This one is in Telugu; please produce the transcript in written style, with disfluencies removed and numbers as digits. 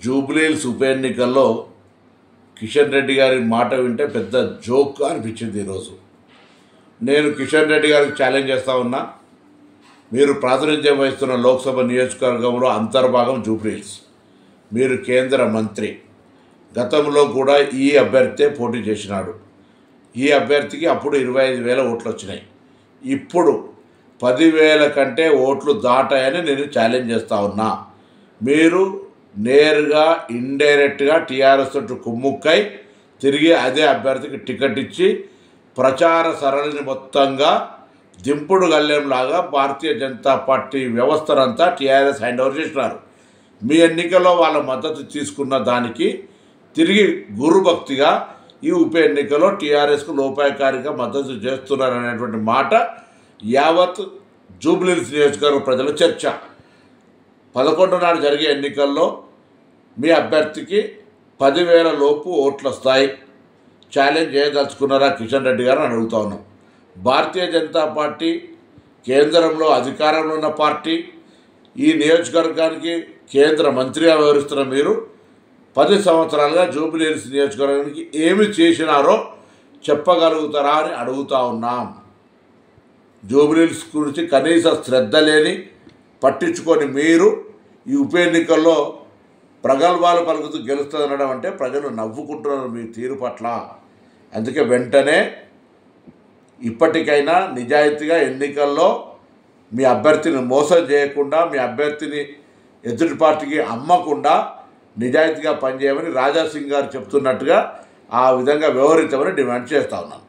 జూబ్లీహిల్స్ ఉప ఎన్నికల్లో కిషన్ రెడ్డి గారి మాట వింటే పెద్ద జోక్ అనిపించింది ఈరోజు. నేను కిషన్ రెడ్డి గారికి ఛాలెంజ్ చేస్తూ ఉన్నా, మీరు ప్రాతినిధ్యం వహిస్తున్న లోక్సభ నియోజకవర్గంలో అంతర్భాగం జూబ్లీహిల్స్, మీరు కేంద్ర మంత్రి, గతంలో కూడా ఈ అభ్యర్థే పోటీ చేసినాడు. ఈ అభ్యర్థికి అప్పుడు 25,000 ఓట్లు వచ్చినాయి. ఇప్పుడు 10,000 కంటే ఓట్లు దాటాయని నేను ఛాలెంజ్ చేస్తూ ఉన్నా. మీరు నేరుగా ఇండైరెక్ట్గా టీఆర్ఎస్ తోటి కుమ్ముక్కై తిరిగి అదే అభ్యర్థికి టికెట్ ఇచ్చి ప్రచార సరళిని మొత్తంగా దింపుడు గల్లెంలాగా భారతీయ జనతా పార్టీ వ్యవస్థనంతా టీఆర్ఎస్ హ్యాండ్ ఓవర్ చేసినారు. మీ ఎన్నికల్లో వాళ్ళ మద్దతు తీసుకున్న దానికి తిరిగి గురుభక్తిగా ఈ ఉప ఎన్నికల్లో టీఆర్ఎస్కు లోపాయకారిగా మద్దతు చేస్తున్నారనేటువంటి మాట యావత్ జూబ్లీహిల్స్ నియోజకవర్గ ప్రజల చర్చ. 11 నాడు జరిగే ఎన్నికల్లో మీ అభ్యర్థికి 10,000 లోపు ఓట్లు వస్తాయి. ఛాలెంజ్ చేయదలుచుకున్నారా కిషన్ రెడ్డి గారు అని అడుగుతా ఉన్నాం. భారతీయ జనతా పార్టీ కేంద్రంలో అధికారంలో ఉన్న పార్టీ, ఈ నియోజకవర్గానికి కేంద్ర మంత్రిగా వ్యవహరిస్తున్న మీరు 10 సంవత్సరాలుగా జూబ్లీహిల్స్ నియోజకవర్గానికి ఏమి చేసినారో చెప్పగలుగుతారా అని అడుగుతూ ఉన్నాం. జూబ్లీహిల్స్ గురించి కనీస శ్రద్ధ లేని, పట్టించుకొని మీరు ఈ ఉప ఎన్నికల్లో ప్రగల్భాలు పలుకుతూ గెలుస్తుందనడం అంటే ప్రజలు నవ్వుకుంటున్నారు మీ తీరు పట్ల. అందుకే వెంటనే ఇప్పటికైనా నిజాయితీగా ఎన్నికల్లో మీ అభ్యర్థిని మోసం చేయకుండా, మీ అభ్యర్థిని ఎదుటి పార్టీకి అమ్మకుండా నిజాయితీగా పనిచేయమని రాజాసింగ్ గారు చెప్తున్నట్టుగా ఆ విధంగా వ్యవహరించమని డిమాండ్ చేస్తూ ఉన్నాను.